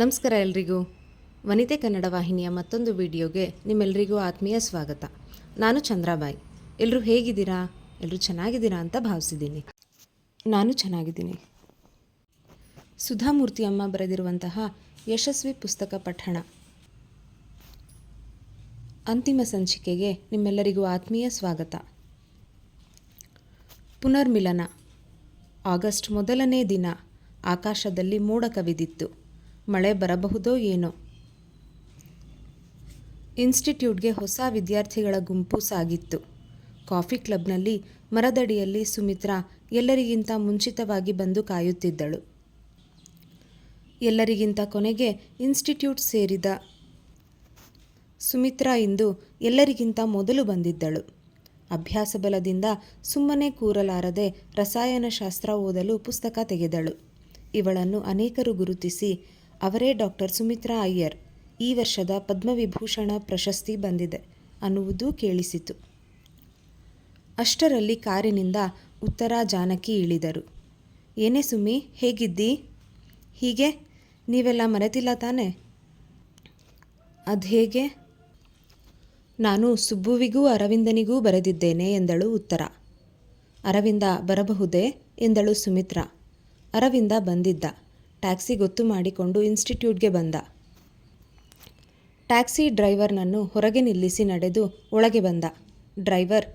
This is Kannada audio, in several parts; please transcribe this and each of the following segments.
ನಮಸ್ಕಾರ ಎಲ್ರಿಗೂ. ವನಿತೆ ಕನ್ನಡ ವಾಹಿನಿಯ ಮತ್ತೊಂದು ವಿಡಿಯೋಗೆ ನಿಮ್ಮೆಲ್ಲರಿಗೂ ಆತ್ಮೀಯ ಸ್ವಾಗತ. ನಾನು ಚಂದ್ರಾಬಾಯಿ. ಎಲ್ಲರೂ ಹೇಗಿದ್ದೀರಾ? ಎಲ್ಲರೂ ಚೆನ್ನಾಗಿದ್ದೀರಾ ಅಂತ ಭಾವಿಸಿದ್ದೀನಿ. ನಾನು ಚೆನ್ನಾಗಿದ್ದೀನಿ. ಸುಧಾಮೂರ್ತಿ ಅಮ್ಮ ಬರೆದಿರುವಂತಹ ಯಶಸ್ವಿ ಪುಸ್ತಕ ಪಠಣ ಅಂತಿಮ ಸಂಚಿಕೆಗೆ ನಿಮ್ಮೆಲ್ಲರಿಗೂ ಆತ್ಮೀಯ ಸ್ವಾಗತ. ಪುನರ್ಮಿಲನ. ಆಗಸ್ಟ್ ಮೊದಲನೇ ದಿನ. ಆಕಾಶದಲ್ಲಿ ಮೋಡ ಕವಿದಿತ್ತು. ಮಳೆ ಬರಬಹುದೋ ಏನೋ. ಇನ್ಸ್ಟಿಟ್ಯೂಟ್ಗೆ ಹೊಸ ವಿದ್ಯಾರ್ಥಿಗಳ ಗುಂಪು ಸಾಗಿತ್ತು. ಕಾಫಿ ಕ್ಲಬ್ನಲ್ಲಿ ಮರದಡಿಯಲ್ಲಿ ಸುಮಿತ್ರಾ ಎಲ್ಲರಿಗಿಂತ ಮುಂಚಿತವಾಗಿ ಬಂದು ಕಾಯುತ್ತಿದ್ದಳು. ಎಲ್ಲರಿಗಿಂತ ಕೊನೆಗೆ ಇನ್ಸ್ಟಿಟ್ಯೂಟ್ ಸೇರಿದ ಸುಮಿತ್ರಾ ಇಂದು ಎಲ್ಲರಿಗಿಂತ ಮೊದಲು ಬಂದಿದ್ದಳು. ಅಭ್ಯಾಸ ಬಲದಿಂದ ಸುಮ್ಮನೆ ಕೂರಲಾರದೆ ರಸಾಯನಶಾಸ್ತ್ರ ಓದಲು ಪುಸ್ತಕ ತೆಗೆದಳು. ಇವಳನ್ನು ಅನೇಕರು ಗುರುತಿಸಿ ಅವರೇ ಡಾಕ್ಟರ್ ಸುಮಿತ್ರಾ ಅಯ್ಯರ್, ಈ ವರ್ಷದ ಪದ್ಮವಿಭೂಷಣ ಪ್ರಶಸ್ತಿ ಬಂದಿದೆ ಅನ್ನುವುದೂ ಕೇಳಿಸಿತು. ಅಷ್ಟರಲ್ಲಿ ಕಾರಿನಿಂದ ಉತ್ತರಾ ಜಾನಕಿ ಇಳಿದರು. ಏನೇ ಸುಮ್ಮಿ, ಹೇಗಿದ್ದೀ? ಹೀಗೆ, ನೀವೆಲ್ಲ ಮರೆತಿಲ್ಲ ತಾನೆ? ಅದ್ಹೇಗೆ? ನಾನು ಸುಬ್ಬುವಿಗೂ ಅರವಿಂದನಿಗೂ ಬರೆದಿದ್ದೇನೆ ಎಂದಳು ಉತ್ತರ. ಅರವಿಂದ ಬರಬಹುದೇ ಎಂದಳು ಸುಮಿತ್ರಾ. ಅರವಿಂದ ಬಂದಿದ್ದ. ಟ್ಯಾಕ್ಸಿ ಗೊತ್ತು ಮಾಡಿಕೊಂಡು ಇನ್ಸ್ಟಿಟ್ಯೂಟ್ಗೆ ಬಂದ. ಟ್ಯಾಕ್ಸಿ ಡ್ರೈವರ್ನನ್ನು ಹೊರಗೆ ನಿಲ್ಲಿಸಿ ನಡೆದು ಒಳಗೆ ಬಂದ. ಡ್ರೈವರ್,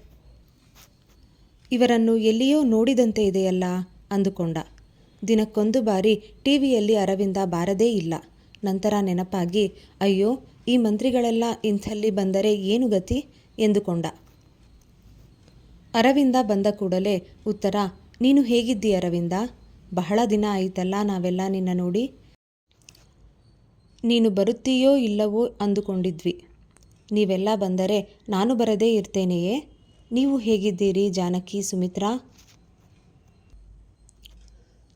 ಇವರನ್ನು ಎಲ್ಲಿಯೋ ನೋಡಿದಂತೆ ಇದೆಯಲ್ಲ ಅಂದುಕೊಂಡ. ದಿನಕ್ಕೊಂದು ಬಾರಿ ಟಿವಿಯಲ್ಲಿ ಅರವಿಂದ ಬಾರದೇ ಇಲ್ಲ. ನಂತರ ನೆನಪಾಗಿ, ಅಯ್ಯೋ, ಈ ಮಂತ್ರಿಗಳೆಲ್ಲ ಇಂಥಲ್ಲಿ ಬಂದರೆ ಏನು ಗತಿ ಎಂದುಕೊಂಡ. ಅರವಿಂದ ಬಂದ ಕೂಡಲೇ ಉತ್ತರ, ನೀನು ಹೇಗಿದ್ದೀ ಅರವಿಂದ? ಬಹಳ ದಿನ ಆಯಿತಲ್ಲ ನಾವೆಲ್ಲ ನಿನ್ನ ನೋಡಿ. ನೀನು ಬರುತ್ತೀಯೋ ಇಲ್ಲವೋ ಅಂದುಕೊಂಡಿದ್ವಿ. ನೀವೆಲ್ಲ ಬಂದರೆ ನಾನು ಬರದೇ ಇರ್ತೇನೆಯೇ? ನೀವು ಹೇಗಿದ್ದೀರಿ ಜಾನಕಿ, ಸುಮಿತ್ರಾ?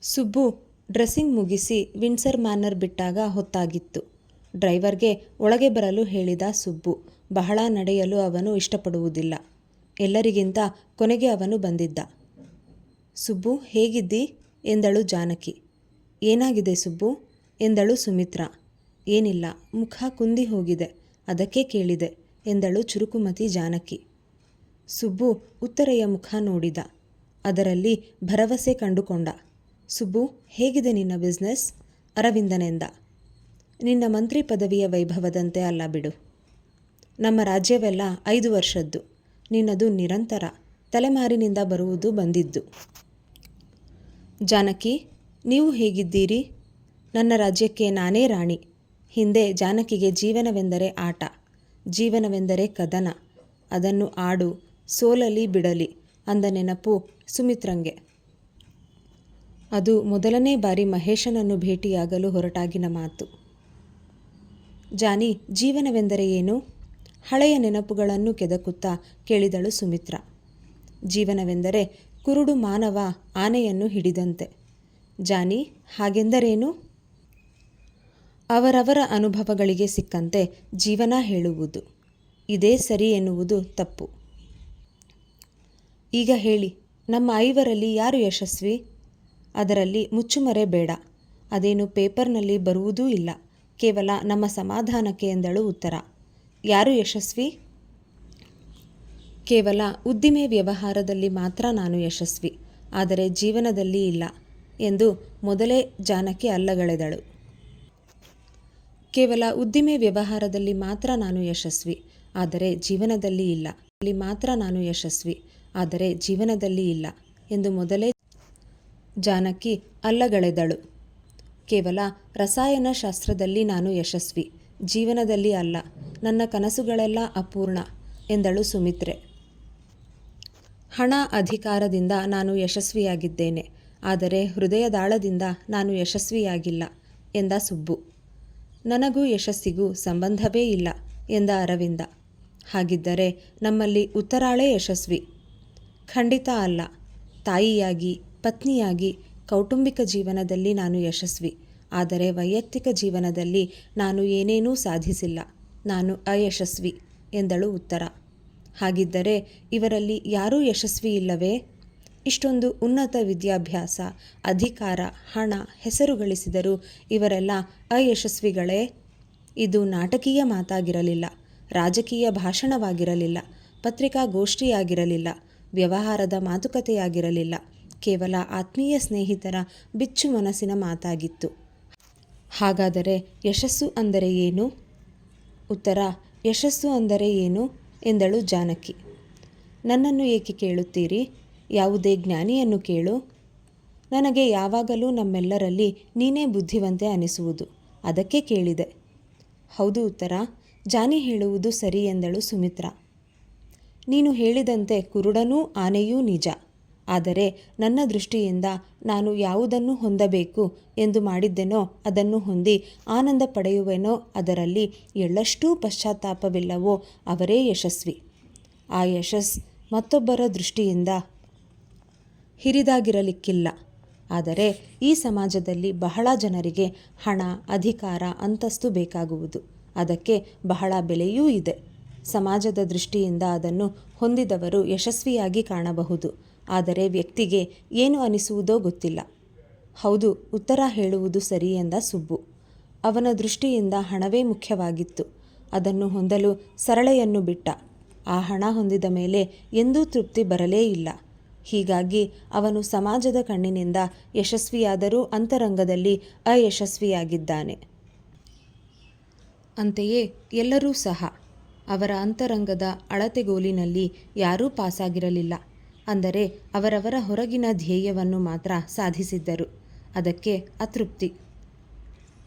ಸುಬ್ಬು ಡ್ರೆಸ್ಸಿಂಗ್ ಮುಗಿಸಿ ವಿಂಡ್ಸರ್ ಮ್ಯಾನರ್ ಬಿಟ್ಟಾಗ ಹೊತ್ತಾಗಿತ್ತು. ಡ್ರೈವರ್ಗೆ ಒಳಗೆ ಬರಲು ಹೇಳಿದ ಸುಬ್ಬು. ಬಹಳ ನಡೆಯಲು ಅವನು ಇಷ್ಟಪಡುವುದಿಲ್ಲ. ಎಲ್ಲರಿಗಿಂತ ಕೊನೆಗೆ ಅವನು ಬಂದಿದ್ದ. ಸುಬ್ಬು, ಹೇಗಿದ್ದಿ ಎಂದಳು ಜಾನಕಿ. ಏನಾಗಿದೆ ಸುಬ್ಬು ಎಂದಳು ಸುಮಿತ್ರಾ. ಏನಿಲ್ಲ, ಮುಖ ಕುಂದಿ ಹೋಗಿದೆ, ಅದಕ್ಕೆ ಕೇಳಿದೆ ಎಂದಳು ಚುರುಕುಮತಿ ಜಾನಕಿ. ಸುಬ್ಬು ಉತ್ತರೆಯ ಮುಖ ನೋಡಿದ. ಅದರಲ್ಲಿ ಭರವಸೆ ಕಂಡುಕೊಂಡ. ಸುಬ್ಬು, ಹೇಗಿದೆ ನಿನ್ನ ಬಿಸ್ನೆಸ್? ಅರವಿಂದನೆಂದ. ನಿನ್ನ ಮಂತ್ರಿ ಪದವಿಯ ವೈಭವದಂತೆ ಅಲ್ಲ ಬಿಡು. ನಮ್ಮ ರಾಜ್ಯವೆಲ್ಲ 5 ವರ್ಷದ್ದು. ನಿನ್ನದು ನಿರಂತರ, ತಲೆಮಾರಿನಿಂದ ಬರುವುದು ಬಂದಿದ್ದು. ಜಾನಕಿ, ನೀವು ಹೇಗಿದ್ದೀರಿ? ನನ್ನ ರಾಜ್ಯಕ್ಕೆ ನಾನೇ ರಾಣಿ. ಹಿಂದೆ ಜಾನಕಿಗೆ ಜೀವನವೆಂದರೆ ಆಟ, ಜೀವನವೆಂದರೆ ಕದನ. ಅದನ್ನು ಆಡು, ಸೋಲಲಿ ಬಿಡಲಿ ಅಂದ ನೆನಪು ಸುಮಿತ್ರಂಗೆ. ಅದು ಮೊದಲನೇ ಬಾರಿ ಮಹೇಶನನ್ನು ಭೇಟಿಯಾಗಲು ಹೊರಟಾಗಿನ ಮಾತು. ಜಾನಿ, ಜೀವನವೆಂದರೆ ಏನು? ಹಳೆಯ ನೆನಪುಗಳನ್ನು ಕೆದಕುತ್ತಾ ಕೇಳಿದಳು ಸುಮಿತ್ರಾ. ಜೀವನವೆಂದರೆ ಕುರುಡು ಮಾನವ ಆನೆಯನ್ನು ಹಿಡಿದಂತೆ. ಜಾನಿ, ಹಾಗೆಂದರೇನು? ಅವರವರ ಅನುಭವಗಳಿಗೆ ಸಿಕ್ಕಂತೆ ಜೀವನ ಹೇಳುವುದು. ಇದೇ ಸರಿ ಎನ್ನುವುದು ತಪ್ಪು. ಈಗ ಹೇಳಿ, ನಮ್ಮ 5ರಲ್ಲಿ ಯಾರು ಯಶಸ್ವಿ? ಅದರಲ್ಲಿ ಮುಚ್ಚುಮರೆ ಬೇಡ. ಅದೇನು ಪೇಪರ್ನಲ್ಲಿ ಬರುವುದೂ ಇಲ್ಲ. ಕೇವಲ ನಮ್ಮ ಸಮಾಧಾನಕ್ಕೆ ಎಂದಳು ಉತ್ತರ. ಯಾರು ಯಶಸ್ವಿ? ಕೇವಲ ಉದ್ದಿಮೆ ವ್ಯವಹಾರದಲ್ಲಿ ಮಾತ್ರ ನಾನು ಯಶಸ್ವಿ, ಆದರೆ ಜೀವನದಲ್ಲಿ ಇಲ್ಲ ಎಂದು ಮೊದಲೇ ಜಾನಕಿ ಅಲ್ಲಗಳೆದಳು. ಕೇವಲ ಉದ್ದಿಮೆ ವ್ಯವಹಾರದಲ್ಲಿ ಮಾತ್ರ ನಾನು ಯಶಸ್ವಿ, ಆದರೆ ಜೀವನದಲ್ಲಿ ಇಲ್ಲ. ಅಲ್ಲಿ ಮಾತ್ರ ನಾನು ಯಶಸ್ವಿ, ಆದರೆ ಜೀವನದಲ್ಲಿ ಇಲ್ಲ ಎಂದು ಮೊದಲೇ ಜಾನಕಿ ಅಲ್ಲಗಳೆದಳು. ಕೇವಲ ರಸಾಯನಶಾಸ್ತ್ರದಲ್ಲಿ ನಾನು ಯಶಸ್ವಿ, ಜೀವನದಲ್ಲಿ ಅಲ್ಲ. ನನ್ನ ಕನಸುಗಳೆಲ್ಲ ಅಪೂರ್ಣ ಎಂದಳು ಸುಮಿತ್ರೆ. ಹಣ, ಅಧಿಕಾರದಿಂದ ನಾನು ಯಶಸ್ವಿಯಾಗಿದ್ದೇನೆ, ಆದರೆ ಹೃದಯದಾಳದಿಂದ ನಾನು ಯಶಸ್ವಿಯಾಗಿಲ್ಲ ಎಂದ ಸುಬ್ಬು. ನನಗೂ ಯಶಸ್ಸಿಗೂ ಸಂಬಂಧವೇ ಇಲ್ಲ ಎಂದ ಅರವಿಂದ. ಹಾಗಿದ್ದರೆ ನಮ್ಮಲ್ಲಿ ಉತ್ತರಾಳೇ ಯಶಸ್ವಿ. ಖಂಡಿತ ಅಲ್ಲ. ತಾಯಿಯಾಗಿ, ಪತ್ನಿಯಾಗಿ, ಕೌಟುಂಬಿಕ ಜೀವನದಲ್ಲಿ ನಾನು ಯಶಸ್ವಿ, ಆದರೆ ವೈಯಕ್ತಿಕ ಜೀವನದಲ್ಲಿ ನಾನು ಏನೇನೂ ಸಾಧಿಸಿಲ್ಲ. ನಾನು ಅಯಶಸ್ವಿ ಎಂದಳು ಉತ್ತರ. ಹಾಗಿದ್ದರೆ ಇವರಲ್ಲಿ ಯಾರೂ ಯಶಸ್ವಿ ಇಲ್ಲವೇ? ಇಷ್ಟೊಂದು ಉನ್ನತ ವಿದ್ಯಾಭ್ಯಾಸ, ಅಧಿಕಾರ, ಹಣ, ಹೆಸರು ಗಳಿಸಿದರೂ ಇವರೆಲ್ಲ ಅಯಶಸ್ವಿಗಳೇ? ಇದು ನಾಟಕೀಯ ಮಾತಾಗಿರಲಿಲ್ಲ, ರಾಜಕೀಯ ಭಾಷಣವಾಗಿರಲಿಲ್ಲ, ಪತ್ರಿಕಾಗೋಷ್ಠಿಯಾಗಿರಲಿಲ್ಲ, ವ್ಯವಹಾರದ ಮಾತುಕತೆಯಾಗಿರಲಿಲ್ಲ. ಕೇವಲ ಆತ್ಮೀಯ ಸ್ನೇಹಿತರ ಬಿಚ್ಚು ಮನಸ್ಸಿನ ಮಾತಾಗಿತ್ತು. ಹಾಗಾದರೆ ಯಶಸ್ಸು ಅಂದರೆ ಏನು? ಉತ್ತರ: ಯಶಸ್ಸು ಅಂದರೆ ಏನು ಎಂದಳು ಜಾನಕಿ. ನನ್ನನ್ನು ಏಕೆ ಕೇಳುತ್ತೀರಿ? ಯಾವುದೇ ಜ್ಞಾನಿಯನ್ನು ಕೇಳು. ನನಗೆ ಯಾವಾಗಲೂ ನಮ್ಮೆಲ್ಲರಲ್ಲಿ ನೀನೇ ಬುದ್ಧಿವಂತೆ ಅನಿಸುವುದು, ಅದಕ್ಕೆ ಕೇಳಿದೆ. ಹೌದು ಉತ್ತರ, ಜಾನಿ ಹೇಳುವುದು ಸರಿ ಎಂದಳು ಸುಮಿತ್ರಾ. ನೀನು ಹೇಳಿದಂತೆ ಕುರುಡನೂ ಆನೆಯೂ ನಿಜ. ಆದರೆ ನನ್ನ ದೃಷ್ಟಿಯಿಂದ ನಾನು ಯಾವುದನ್ನು ಹೊಂದಬೇಕು ಎಂದು ಮಾಡಿದ್ದೆನೋ ಅದನ್ನು ಹೊಂದಿ ಆನಂದ ಪಡೆಯುವೆನೋ, ಅದರಲ್ಲಿ ಎಳ್ಳಷ್ಟೂ ಪಶ್ಚಾತ್ತಾಪವಿಲ್ಲವೋ ಅವರೇ ಯಶಸ್ವಿ. ಆ ಯಶಸ್ ಮತ್ತೊಬ್ಬರ ದೃಷ್ಟಿಯಿಂದ ಹಿರಿದಾಗಿರಲಿಕ್ಕಿಲ್ಲ. ಆದರೆ ಈ ಸಮಾಜದಲ್ಲಿ ಬಹಳ ಜನರಿಗೆ ಹಣ, ಅಧಿಕಾರ, ಅಂತಸ್ತು ಬೇಕಾಗುವುದು. ಅದಕ್ಕೆ ಬಹಳ ಬೆಲೆಯೂ ಇದೆ. ಸಮಾಜದ ದೃಷ್ಟಿಯಿಂದ ಅದನ್ನು ಹೊಂದಿದವರು ಯಶಸ್ವಿಯಾಗಿ ಕಾಣಬಹುದು. ಆದರೆ ವ್ಯಕ್ತಿಗೆ ಏನು ಅನಿಸುವುದೋ ಗೊತ್ತಿಲ್ಲ. ಹೌದು, ಉತ್ತರ ಹೇಳುವುದು ಸರಿ ಎಂದ ಸುಬ್ಬು. ಅವನ ದೃಷ್ಟಿಯಿಂದ ಹಣವೇ ಮುಖ್ಯವಾಗಿತ್ತು. ಅದನ್ನು ಹೊಂದಲು ಸರಳೆಯನ್ನು ಬಿಟ್ಟ. ಆ ಹಣ ಹೊಂದಿದ ಮೇಲೆ ಎಂದೂ ತೃಪ್ತಿ ಬರಲೇ ಇಲ್ಲ. ಹೀಗಾಗಿ ಅವನು ಸಮಾಜದ ಕಣ್ಣಿನಿಂದ ಯಶಸ್ವಿಯಾದರೂ ಅಂತರಂಗದಲ್ಲಿ ಅಯಶಸ್ವಿಯಾಗಿದ್ದಾನೆ. ಅಂತೆಯೇ ಎಲ್ಲರೂ ಸಹ. ಅವರ ಅಂತರಂಗದ ಅಳತೆಗೋಲಿನಲ್ಲಿ ಯಾರೂ ಪಾಸಾಗಿರಲಿಲ್ಲ. ಅಂದರೆ ಅವರವರ ಹೊರಗಿನ ಧ್ಯೇಯವನ್ನು ಮಾತ್ರ ಸಾಧಿಸಿದ್ದರು. ಅದಕ್ಕೆ ಅತೃಪ್ತಿ.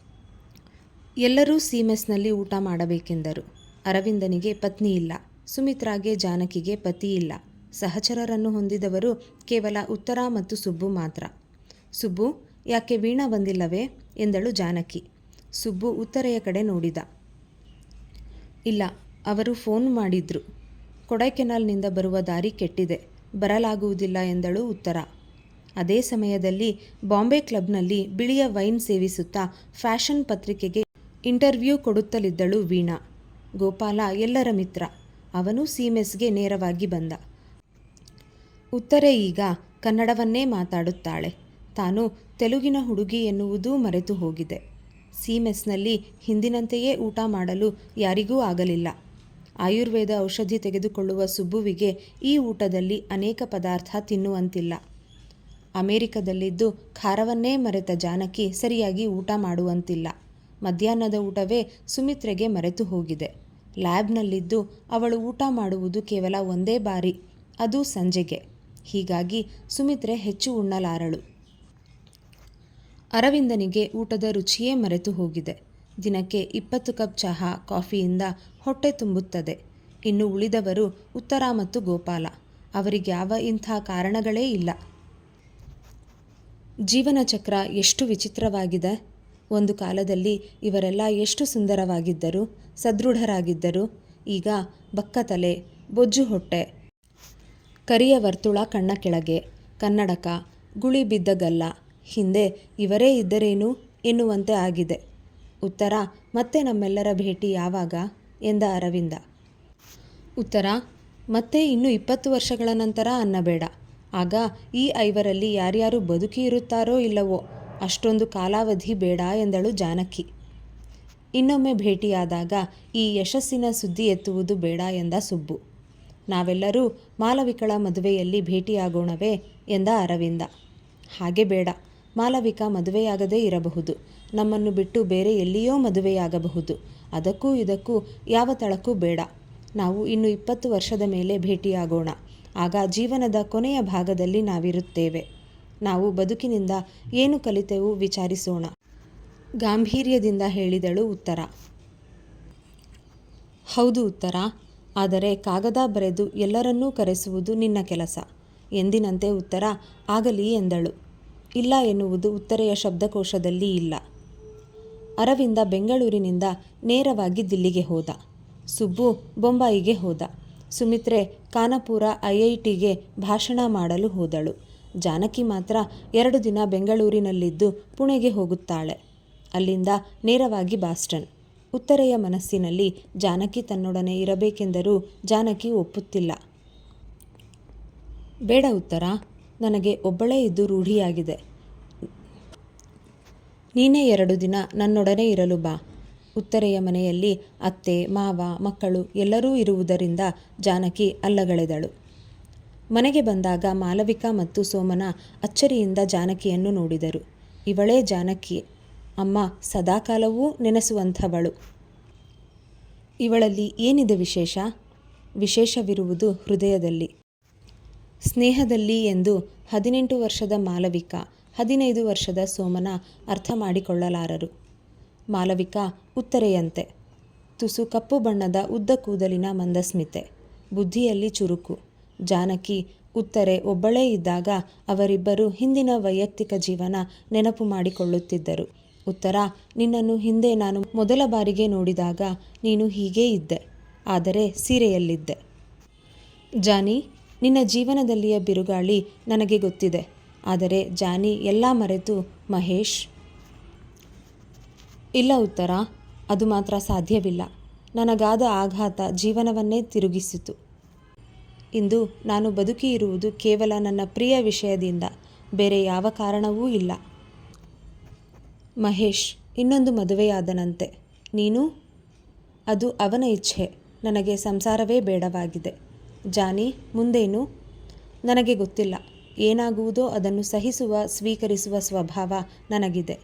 ಎಲ್ಲರೂ ಮೆಸ್ನಲ್ಲಿ ಊಟ ಮಾಡಬೇಕೆಂದರು. ಅರವಿಂದನಿಗೆ ಪತ್ನಿ ಇಲ್ಲ, ಸುಮಿತ್ರಾಗೆ, ಜಾನಕಿಗೆ ಪತಿ ಇಲ್ಲ. ಸಹಚರರನ್ನು ಹೊಂದಿದವರು ಕೇವಲ ಉತ್ತರ ಮತ್ತು ಸುಬ್ಬು ಮಾತ್ರ. ಸುಬ್ಬು, ಯಾಕೆ ವೀಣಾ ಬಂದಿಲ್ಲವೇ ಎಂದಳು ಜಾನಕಿ. ಸುಬ್ಬು ಉತ್ತರೆಯ ಕಡೆ ನೋಡಿದ. ಇಲ್ಲ, ಅವರು ಫೋನ್ ಮಾಡಿದ್ರು. ಕೊಡೈಕೆನಾಲ್ನಿಂದ ಬರುವ ದಾರಿ ಕೆಟ್ಟಿದೆ, ಬರಲಾಗುವುದಿಲ್ಲ ಎಂದಳು ಉತ್ತರ. ಅದೇ ಸಮಯದಲ್ಲಿ ಬಾಂಬೆ ಕ್ಲಬ್ನಲ್ಲಿ ಬಿಳಿಯ ವೈನ್ ಸೇವಿಸುತ್ತಾ ಫ್ಯಾಷನ್ ಪತ್ರಿಕೆಗೆ ಇಂಟರ್ವ್ಯೂ ಕೊಡುತ್ತಲಿದ್ದಳು ವೀಣಾ. ಗೋಪಾಲ ಎಲ್ಲರ ಮಿತ್ರ. ಅವನು ಮೆಸ್ಗೆ ನೇರವಾಗಿ ಬಂದ. ಉತ್ತರೆ ಈಗ ಕನ್ನಡವನ್ನೇ ಮಾತಾಡುತ್ತಾಳೆ. ತಾನು ತೆಲುಗಿನ ಹುಡುಗಿ ಎನ್ನುವುದೂ ಮರೆತು ಹೋಗಿದೆ. ಮೆಸ್ನಲ್ಲಿ ಹಿಂದಿನಂತೆಯೇ ಊಟ ಮಾಡಲು ಯಾರಿಗೂ ಆಗಲಿಲ್ಲ. ಆಯುರ್ವೇದ ಔಷಧಿ ತೆಗೆದುಕೊಳ್ಳುವ ಸುಬ್ಬುವಿಗೆ ಈ ಊಟದಲ್ಲಿ ಅನೇಕ ಪದಾರ್ಥ ತಿನ್ನುವಂತಿಲ್ಲ. ಅಮೆರಿಕದಲ್ಲಿದ್ದು ಖಾರವನ್ನೇ ಮರೆತ ಜಾನಕಿ ಸರಿಯಾಗಿ ಊಟ ಮಾಡುವಂತಿಲ್ಲ. ಮಧ್ಯಾಹ್ನದ ಊಟವೇ ಸುಮಿತ್ರೆಗೆ ಮರೆತು ಹೋಗಿದೆ. ಲ್ಯಾಬ್ನಲ್ಲಿದ್ದು ಅವಳು ಊಟ ಮಾಡುವುದು ಕೇವಲ ಒಂದೇ ಬಾರಿ, ಅದು ಸಂಜೆಗೆ. ಹೀಗಾಗಿ ಸುಮಿತ್ರೆ ಹೆಚ್ಚು ಉಣ್ಣಲಾರಳು. ಅರವಿಂದನಿಗೆ ಊಟದ ರುಚಿಯೇ ಮರೆತು ಹೋಗಿದೆ. ದಿನಕ್ಕೆ 20 ಕಪ್ ಚಹಾ, ಕಾಫಿಯಿಂದ ಹೊಟ್ಟೆ ತುಂಬುತ್ತದೆ. ಇನ್ನು ಉಳಿದವರು ಉತ್ತರ ಮತ್ತು ಗೋಪಾಲ. ಅವರಿಗ್ಯಾವ ಇಂಥ ಕಾರಣಗಳೇ ಇಲ್ಲ. ಜೀವನ ಚಕ್ರ ಎಷ್ಟು ವಿಚಿತ್ರವಾಗಿದೆ. ಒಂದು ಕಾಲದಲ್ಲಿ ಇವರೆಲ್ಲ ಎಷ್ಟು ಸುಂದರವಾಗಿದ್ದರು, ಸದೃಢರಾಗಿದ್ದರು. ಈಗ ಬಕ್ಕತಲೆ, ಬೊಜ್ಜು ಹೊಟ್ಟೆ, ಕರಿಯ ವರ್ತುಳ ಕಣ್ಣ ಕೆಳಗೆ, ಕನ್ನಡಕ, ಗುಳಿ ಬಿದ್ದ ಗಲ್ಲ. ಹಿಂದೆ ಇವರೇ ಇದ್ದರೇನು ಎನ್ನುವಂತೆ ಆಗಿದೆ. ಉತ್ತರ, ಮತ್ತೆ ನಮ್ಮೆಲ್ಲರ ಭೇಟಿ ಯಾವಾಗ ಎಂದ ಅರವಿಂದ. ಉತ್ತರ, ಮತ್ತೆ ಇನ್ನು 20 ವರ್ಷಗಳ ನಂತರ ಅನ್ನಬೇಡ. ಆಗ ಈ 5ರಲ್ಲಿ ಯಾರ್ಯಾರು ಬದುಕಿ ಇರುತ್ತಾರೋ ಇಲ್ಲವೋ, ಅಷ್ಟೊಂದು ಕಾಲಾವಧಿ ಬೇಡ ಎಂದಳು ಜಾನಕಿ. ಇನ್ನೊಮ್ಮೆ ಭೇಟಿಯಾದಾಗ ಈ ಯಶಸ್ಸಿನ ಸುದ್ದಿ ಎತ್ತುವುದು ಬೇಡ ಎಂದ ಸುಬ್ಬು. ನಾವೆಲ್ಲರೂ ಮಾಲವಿಕಳ ಮದುವೆಯಲ್ಲಿ ಭೇಟಿಯಾಗೋಣವೇ ಎಂದ ಅರವಿಂದ. ಹಾಗೆ ಬೇಡ. ಮಾಲವಿಕಾ ಮದುವೆಯಾಗದೇ ಇರಬಹುದು. ನಮ್ಮನ್ನು ಬಿಟ್ಟು ಬೇರೆ ಎಲ್ಲಿಯೋ ಮದುವೆಯಾಗಬಹುದು. ಅದಕ್ಕೂ ಇದಕ್ಕೂ ಯಾವ ತಳಕೂ ಬೇಡ. ನಾವು ಇನ್ನು 20 ವರ್ಷದ ಮೇಲೆ ಭೇಟಿಯಾಗೋಣ. ಆಗ ಜೀವನದ ಕೊನೆಯ ಭಾಗದಲ್ಲಿ ನಾವಿರುತ್ತೇವೆ. ನಾವು ಬದುಕಿನಿಂದ ಏನು ಕಲಿತೆವು ವಿಚಾರಿಸೋಣ, ಗಾಂಭೀರ್ಯದಿಂದ ಹೇಳಿದಳು ಉತ್ತರ. ಹೌದು ಉತ್ತರ, ಆದರೆ ಕಾಗದ ಬರೆದು ಎಲ್ಲರನ್ನೂ ಕರೆಸುವುದು ನಿನ್ನ ಕೆಲಸ. ಎಂದಿನಂತೆ ಉತ್ತರ ಆಗಲಿ ಎಂದಳು. ಇಲ್ಲ ಎನ್ನುವುದು ಉತ್ತರೆಯ ಶಬ್ದಕೋಶದಲ್ಲಿ ಇಲ್ಲ. ಅರವಿಂದ ಬೆಂಗಳೂರಿನಿಂದ ನೇರವಾಗಿ ದಿಲ್ಲಿಗೆ ಹೋದ. ಸುಬ್ಬು ಬೊಂಬಾಯಿಗೆ ಹೋದ. ಸುಮಿತ್ರೆ ಕಾನಪುರ IITಗೆ ಭಾಷಣ ಮಾಡಲು ಹೋದಳು. ಜಾನಕಿ ಮಾತ್ರ 2 ದಿನ ಬೆಂಗಳೂರಿನಲ್ಲಿದ್ದು ಪುಣೆಗೆ ಹೋಗುತ್ತಾಳೆ. ಅಲ್ಲಿಂದ ನೇರವಾಗಿ ಬಾಸ್ಟನ್. ಉತ್ತರೆಯ ಮನಸ್ಸಿನಲ್ಲಿ ಜಾನಕಿ ತನ್ನೊಡನೆ ಇರಬೇಕೆಂದರೂ ಜಾನಕಿ ಒಪ್ಪುತ್ತಿಲ್ಲ. ಬೇಡ ಉತ್ತರ, ನನಗೆ ಒಬ್ಬಳೇ ಇದ್ದು ರೂಢಿಯಾಗಿದೆ. ನೀನೇ 2 ದಿನ ನನ್ನೊಡನೆ ಇರಲು ಬಾ. ಉತ್ತರೆಯ ಮನೆಯಲ್ಲಿ ಅತ್ತೆ, ಮಾವ, ಮಕ್ಕಳು ಎಲ್ಲರೂ ಇರುವುದರಿಂದ ಜಾನಕಿ ಅಲ್ಲಗಳೆದಳು. ಮನೆಗೆ ಬಂದಾಗ ಮಾಲವಿಕಾ ಮತ್ತು ಸೋಮನ ಅಚ್ಚರಿಯಿಂದ ಜಾನಕಿಯನ್ನು ನೋಡಿದರು. ಇವಳೇ ಜಾನಕಿ, ಅಮ್ಮ ಸದಾಕಾಲವೂ ನೆನೆಸುವಂಥವಳು. ಇವಳಲ್ಲಿ ಏನಿದೆ ವಿಶೇಷ? ವಿಶೇಷವಿರುವುದು ಹೃದಯದಲ್ಲಿ, ಸ್ನೇಹದಲ್ಲಿ ಎಂದು 18 ವರ್ಷದ ಮಾಲವಿಕಾ 15 ವರ್ಷದ ಸೋಮನ ಅರ್ಥ ಮಾಡಿಕೊಳ್ಳಲಾರರು. ಮಾಲವಿಕಾ ಉತ್ತರೆಯಂತೆ, ತುಸು ಕಪ್ಪು ಬಣ್ಣದ ಉದ್ದ ಕೂದಲಿನ ಮಂದಸ್ಮಿತೆ, ಬುದ್ಧಿಯಲ್ಲಿ ಚುರುಕು. ಜಾನಕಿ ಉತ್ತರೆ ಒಬ್ಬಳೇ ಇದ್ದಾಗ ಅವರಿಬ್ಬರು ಹಿಂದಿನ ವೈಯಕ್ತಿಕ ಜೀವನ ನೆನಪು ಮಾಡಿಕೊಳ್ಳುತ್ತಿದ್ದರು. ಉತ್ತರ, ನಿನ್ನನ್ನು ಹಿಂದೆ ನಾನು ಮೊದಲ ಬಾರಿಗೆ ನೋಡಿದಾಗ ನೀನು ಹೀಗೇ ಇದ್ದೆ, ಆದರೆ ಸೀರೆಯಲ್ಲಿದ್ದೆ. ಜಾನಿ, ನಿನ್ನ ಜೀವನದಲ್ಲಿಯ ಬಿರುಗಾಳಿ ನನಗೆ ಗೊತ್ತಿದೆ. ಆದರೆ ಜಾನಿ ಎಲ್ಲ ಮರೆತು ಮಹೇಶ್. ಇಲ್ಲ ಉತ್ತರ, ಅದು ಮಾತ್ರ ಸಾಧ್ಯವಿಲ್ಲ. ನನಗಾದ ಆಘಾತ ಜೀವನವನ್ನೇ ತಿರುಗಿಸಿತು. ಇಂದು ನಾನು ಬದುಕಿ ಇರುವುದು ಕೇವಲ ನನ್ನ ಪ್ರಿಯ ವಿಷಯದಿಂದ, ಬೇರೆ ಯಾವ ಕಾರಣವೂ ಇಲ್ಲ. ಮಹೇಶ್ ಇನ್ನೊಂದು ಮದುವೆಯಾದನಂತೆ. ನೀನು? ಅದು ಅವನ ಇಚ್ಛೆ. ನನಗೆ ಸಂಸಾರವೇ ಬೇಡವಾಗಿದೆ. ಜಾನಿ, ಮುಂದೇನು? ನನಗೆ ಗೊತ್ತಿಲ್ಲ. ಏನಾಗುವುದೋ ಅದನ್ನು ಸಹಿಸುವ, ಸ್ವೀಕರಿಸುವ ಸ್ವಭಾವ ನನಗಿದೆ.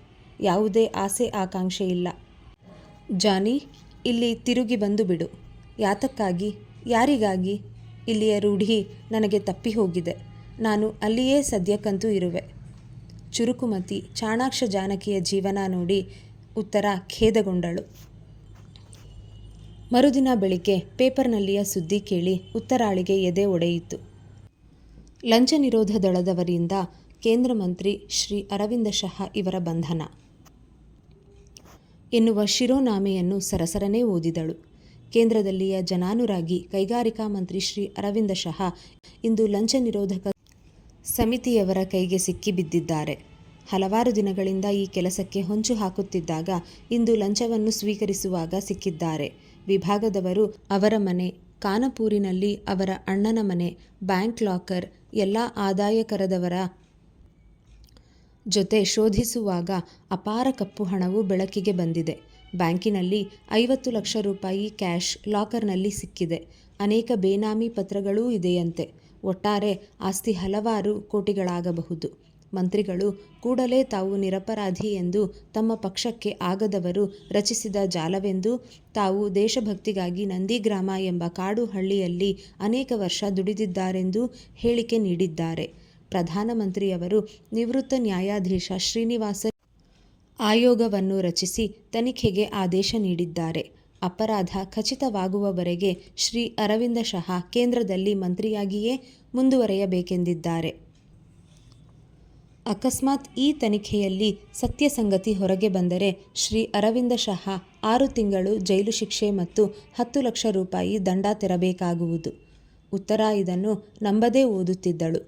ಯಾವುದೇ ಆಸೆ ಆಕಾಂಕ್ಷೆ ಇಲ್ಲ. ಜಾನಿ, ಇಲ್ಲಿ ತಿರುಗಿ ಬಂದು ಬಿಡು. ಯಾತಕ್ಕಾಗಿ? ಯಾರಿಗಾಗಿ? ಇಲ್ಲಿಯ ರೂಢಿ ನನಗೆ ತಪ್ಪಿ ಹೋಗಿದೆ. ನಾನು ಅಲ್ಲಿಯೇ ಸದ್ಯಕ್ಕಂತೂ ಇರುವೆ. ಚುರುಕುಮತಿ ಚಾಣಾಕ್ಷ ಜಾನಕಿಯ ಜೀವನ ನೋಡಿ ಉತ್ತರ ಖೇದಗೊಂಡಳು. ಮರುದಿನ ಬೆಳಿಗ್ಗೆ ಪೇಪರ್ನಲ್ಲಿಯ ಸುದ್ದಿ ಕೇಳಿ ಉತ್ತರಾಳಿಗೆ ಎದೆ ಒಡೆಯಿತು. ಲಂಚ ನಿರೋಧ ದಳದವರಿಂದ ಕೇಂದ್ರ ಮಂತ್ರಿ ಶ್ರೀ ಅರವಿಂದ ಶಹ ಇವರ ಬಂಧನ ಎನ್ನುವ ಶಿರೋನಾಮೆಯನ್ನು ಸರಸರನೇ ಓದಿದಳು. ಕೇಂದ್ರದಲ್ಲಿಯ ಜನಾನುರಾಗಿ ಕೈಗಾರಿಕಾ ಮಂತ್ರಿ ಶ್ರೀ ಅರವಿಂದ ಶಹ ಇಂದು ಲಂಚ ನಿರೋಧಕ ಸಮಿತಿಯವರ ಕೈಗೆ ಸಿಕ್ಕಿಬಿದ್ದಿದ್ದಾರೆ. ಹಲವಾರು ದಿನಗಳಿಂದ ಈ ಕೆಲಸಕ್ಕೆ ಹೊಂಚು ಹಾಕುತ್ತಿದ್ದಾಗ ಇಂದು ಲಂಚವನ್ನು ಸ್ವೀಕರಿಸುವಾಗ ಸಿಕ್ಕಿದ್ದಾರೆ. ವಿಭಾಗದವರು ಅವರ ಮನೆ, ಕಾನಪೂರಿನಲ್ಲಿ ಅವರ ಅಣ್ಣನ ಮನೆ, ಬ್ಯಾಂಕ್ ಲಾಕರ್, ಎಲ್ಲ ಆದಾಯ ಕರದವರ ಜೊತೆ ಶೋಧಿಸುವಾಗ ಅಪಾರ ಕಪ್ಪು ಹಣವು ಬೆಳಕಿಗೆ ಬಂದಿದೆ. ಬ್ಯಾಂಕಿನಲ್ಲಿ 50 ಲಕ್ಷ ರೂಪಾಯಿ ಕ್ಯಾಶ್ ಲಾಕರ್ನಲ್ಲಿ ಸಿಕ್ಕಿದೆ. ಅನೇಕ ಬೇನಾಮಿ ಪತ್ರಗಳೂ ಇದೆಯಂತೆ. ಒಟ್ಟಾರೆ ಆಸ್ತಿ ಹಲವಾರು ಕೋಟಿಗಳಾಗಬಹುದು. ಮಂತ್ರಿಗಳು ಕೂಡಲೇ ತಾವು ನಿರಪರಾಧಿ ಎಂದು, ತಮ್ಮ ಪಕ್ಷಕ್ಕೆ ಆಗದವರು ರಚಿಸಿದ ಜಾಲವೆಂದು, ತಾವು ದೇಶಭಕ್ತಿಗಾಗಿ ನಂದಿಗ್ರಾಮ ಎಂಬ ಕಾಡು ಹಳ್ಳಿಯಲ್ಲಿ ಅನೇಕ ವರ್ಷ ದುಡಿದಿದ್ದಾರೆಂದು ಹೇಳಿಕೆ ನೀಡಿದ್ದಾರೆ. ಪ್ರಧಾನಮಂತ್ರಿಯವರು ನಿವೃತ್ತ ನ್ಯಾಯಾಧೀಶ ಶ್ರೀನಿವಾಸ ಆಯೋಗವನ್ನು ರಚಿಸಿ ತನಿಖೆಗೆ ಆದೇಶ ನೀಡಿದ್ದಾರೆ. ಅಪರಾಧ ಖಚಿತವಾಗುವವರೆಗೆ ಶ್ರೀ ಅರವಿಂದ ಶಹ ಕೇಂದ್ರದಲ್ಲಿ ಮಂತ್ರಿಯಾಗಿಯೇ ಮುಂದುವರೆಯಬೇಕೆಂದಿದ್ದಾರೆ. ಅಕಸ್ಮಾತ್ ಈ ತನಿಖೆಯಲ್ಲಿ ಸತ್ಯಸಂಗತಿ ಹೊರಗೆ ಬಂದರೆ ಶ್ರೀ ಅರವಿಂದ ಶಹ 6 ತಿಂಗಳು ಜೈಲು ಶಿಕ್ಷೆ ಮತ್ತು 10 ಲಕ್ಷ ರೂಪಾಯಿ ದಂಡ ತೆರಬೇಕಾಗುವುದು. ಉತ್ತರ ಇದನ್ನು ನಂಬದೇ ಓದುತ್ತಿದ್ದಳು.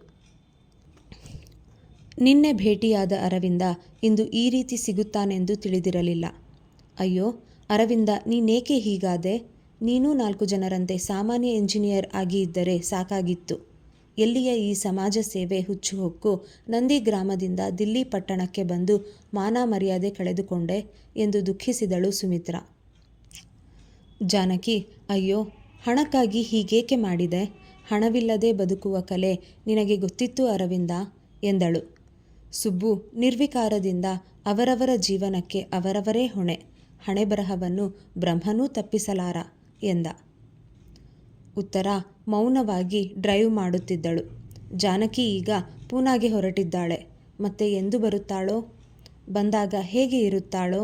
ನಿನ್ನೆ ಭೇಟಿಯಾದ ಅರವಿಂದ ಇಂದು ಈ ರೀತಿ ಸಿಗುತ್ತಾನೆಂದು ತಿಳಿದಿರಲಿಲ್ಲ. ಅಯ್ಯೋ ಅರವಿಂದ, ನೀನೇಕೆ ಹೀಗಾದೆ? ನೀನೂ 4 ಜನರಂತೆ ಸಾಮಾನ್ಯ ಎಂಜಿನಿಯರ್ ಆಗಿ ಇದ್ದರೆ ಸಾಕಾಗಿತ್ತು. ಎಲ್ಲಿಯ ಈ ಸಮಾಜ ಸೇವೆ ಹುಚ್ಚು ಹೊಕ್ಕು? ನಂದಿಗ್ರಾಮದಿಂದ ದಿಲ್ಲಿ ಪಟ್ಟಣಕ್ಕೆ ಬಂದು ಮಾನ ಮರ್ಯಾದೆ ಕಳೆದುಕೊಂಡೆ ಎಂದು ದುಃಖಿಸಿದಳು ಸುಮಿತ್ರಾ. ಜಾನಕಿ, ಅಯ್ಯೋ ಹಣಕ್ಕಾಗಿ ಹೀಗೇಕೆ ಮಾಡಿದೆ? ಹಣವಿಲ್ಲದೆ ಬದುಕುವ ಕಲೆ ನಿನಗೆ ಗೊತ್ತಿತ್ತು ಅರವಿಂದ ಎಂದಳು. ಸುಬ್ಬು ನಿರ್ವಿಕಾರದಿಂದ, ಅವರವರ ಜೀವನಕ್ಕೆ ಅವರವರೇ ಹೊಣೆ. ಹಣೆಬರಹವನ್ನು ಬ್ರಹ್ಮನೂ ತಪ್ಪಿಸಲಾರ ಎಂದ. ಉತ್ತರ ಮೌನವಾಗಿ ಡ್ರೈವ್ ಮಾಡುತ್ತಿದ್ದಳು. ಜಾನಕಿ ಈಗ ಪೂನಾಗೆ ಹೊರಟಿದ್ದಾಳೆ. ಮತ್ತೆ ಎಂದು ಬರುತ್ತಾಳೋ? ಬಂದಾಗ ಹೇಗೆ ಇರುತ್ತಾಳೋ?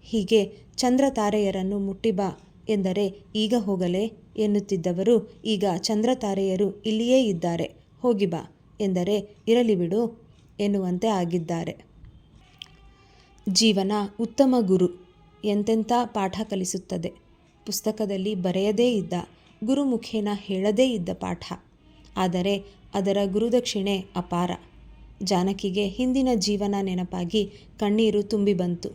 ಹೀಗೆ ಚಂದ್ರ ತಾರೆಯರನ್ನು ಮುಟ್ಟಿಬಾ ಎಂದರೆ ಈಗ ಹೋಗಲೇ ಎನ್ನುತ್ತಿದ್ದವರು ಈಗ ಚಂದ್ರ ತಾರೆಯರು ಇಲ್ಲಿಯೇ ಇದ್ದಾರೆ, ಹೋಗಿ ಬಾ ಎಂದರೆ ಇರಲಿ ಬಿಡು ಎನ್ನುವಂತೆ ಆಗಿದ್ದಾರೆ. ಜೀವನ ಉತ್ತಮ ಗುರು. ಎಂತೆಂಥ ಪಾಠ ಕಲಿಸುತ್ತದೆ. ಪುಸ್ತಕದಲ್ಲಿ ಬರೆಯದೇ ಇದ್ದ, ಗುರುಮುಖೇನ ಹೇಳದೇ ಇದ್ದ ಪಾಠ. ಆದರೆ ಅದರ ಗುರುದಕ್ಷಿಣೆ ಅಪಾರ. ಜಾನಕಿಗೆ ಹಿಂದಿನ ಜೀವನ ನೆನಪಾಗಿ ಕಣ್ಣೀರು ತುಂಬಿ ಬಂತು.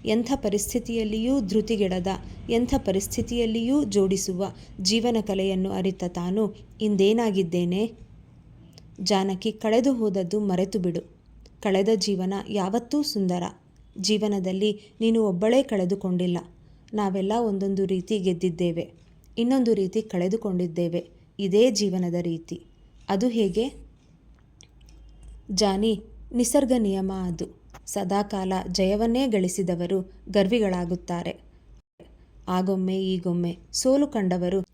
ಎಂಥ ಪರಿಸ್ಥಿತಿಯಲ್ಲಿಯೂ ಧೃತಿಗೆಡದ, ಎಂಥ ಪರಿಸ್ಥಿತಿಯಲ್ಲಿಯೂ ಜೋಡಿಸುವ ಜೀವನ ಕಲೆಯನ್ನು ಅರಿತ ತಾನು ಇಂದೇನಾಗಿದ್ದೇನೆ? ಜಾನಕಿ, ಕಳೆದು ಹೋದದ್ದು ಮರೆತು ಬಿಡು. ಕಳೆದ ಜೀವನ ಯಾವತ್ತೂ ಸುಂದರ. ಜೀವನದಲ್ಲಿ ನೀನು ಒಬ್ಬಳೇ ಕಳೆದುಕೊಂಡಿಲ್ಲ. ನಾವೆಲ್ಲ ಒಂದೊಂದು ರೀತಿ ಗೆದ್ದಿದ್ದೇವೆ, ಇನ್ನೊಂದು ರೀತಿ ಕಳೆದುಕೊಂಡಿದ್ದೇವೆ. ಇದೇ ಜೀವನದ ರೀತಿ. ಅದು ಹೇಗೆ? ಜಾನಿ, ನಿಸರ್ಗ ನಿಯಮ ಅದು. ಸದಾಕಾಲ ಜಯವನ್ನೇ ಗಳಿಸಿದವರು ಗರ್ವಿಗಳಾಗುತ್ತಾರೆ. ಆಗೊಮ್ಮೆ ಈಗೊಮ್ಮೆ ಸೋಲು ಕಂಡವರು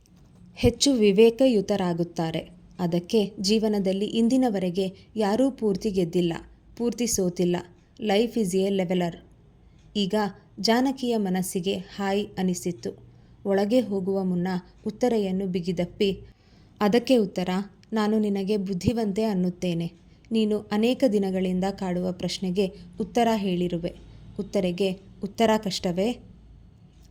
ಹೆಚ್ಚು ವಿವೇಕಯುತರಾಗುತ್ತಾರೆ. ಅದಕ್ಕೆ ಜೀವನದಲ್ಲಿ ಇಂದಿನವರೆಗೆ ಯಾರೂ ಪೂರ್ತಿ ಗೆದ್ದಿಲ್ಲ, ಪೂರ್ತಿ ಸೋತಿಲ್ಲ. Life is a leveller. ಈಗ ಜಾನಕಿಯ ಮನಸ್ಸಿಗೆ ಹಾಯ್ ಅನಿಸಿತ್ತು. ಒಳಗೆ ಹೋಗುವ ಮುನ್ನ ಉತ್ತರೆಯನ್ನು ಬಿಗಿದಪ್ಪಿ, ಅದಕ್ಕೆ ಉತ್ತರ, ನಾನು ನಿನಗೆ ಬುದ್ಧಿವಂತೆ ಅನ್ನುತ್ತೇನೆ. ನೀನು ಅನೇಕ ದಿನಗಳಿಂದ ಕಾಡುವ ಪ್ರಶ್ನೆಗೆ ಉತ್ತರ ಹೇಳಿರುವೆ. ಉತ್ತರೆಗೆ ಉತ್ತರ ಕಷ್ಟವೇ?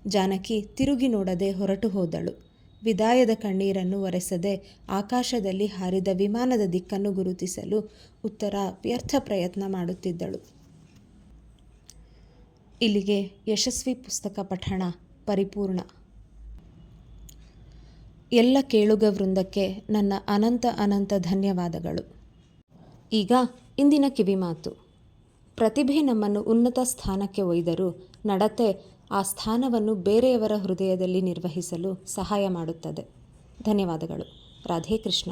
ಜಾನಕಿ ತಿರುಗಿ ನೋಡದೆ ಹೊರಟು ಹೋದಳು. ವಿದಾಯದ ಕಣ್ಣೀರನ್ನು ಒರೆಸದೆ ಆಕಾಶದಲ್ಲಿ ಹಾರಿದ ವಿಮಾನದ ದಿಕ್ಕನ್ನು ಗುರುತಿಸಲು ಉತ್ತರ ವ್ಯರ್ಥ ಪ್ರಯತ್ನ ಮಾಡುತ್ತಿದ್ದಳು. ಇಲ್ಲಿಗೆ ಯಶಸ್ವಿ ಪುಸ್ತಕ ಪಠಣ ಪರಿಪೂರ್ಣ. ಎಲ್ಲ ಕೇಳುಗ ವೃಂದಕ್ಕೆ ನನ್ನ ಅನಂತ ಧನ್ಯವಾದಗಳು. ಈಗ ಇಂದಿನ ಕಿವಿಮಾತು. ಪ್ರತಿಭೆ ನಮ್ಮನ್ನು ಉನ್ನತ ಸ್ಥಾನಕ್ಕೆ ಒಯ್ದರೂ ನಡತೆ ಆ ಸ್ಥಾನವನ್ನು ಬೇರೆಯವರ ಹೃದಯದಲ್ಲಿ ನಿರ್ವಹಿಸಲು ಸಹಾಯ ಮಾಡುತ್ತದೆ. ಧನ್ಯವಾದಗಳು. ರಾಧೇ ಕೃಷ್ಣ.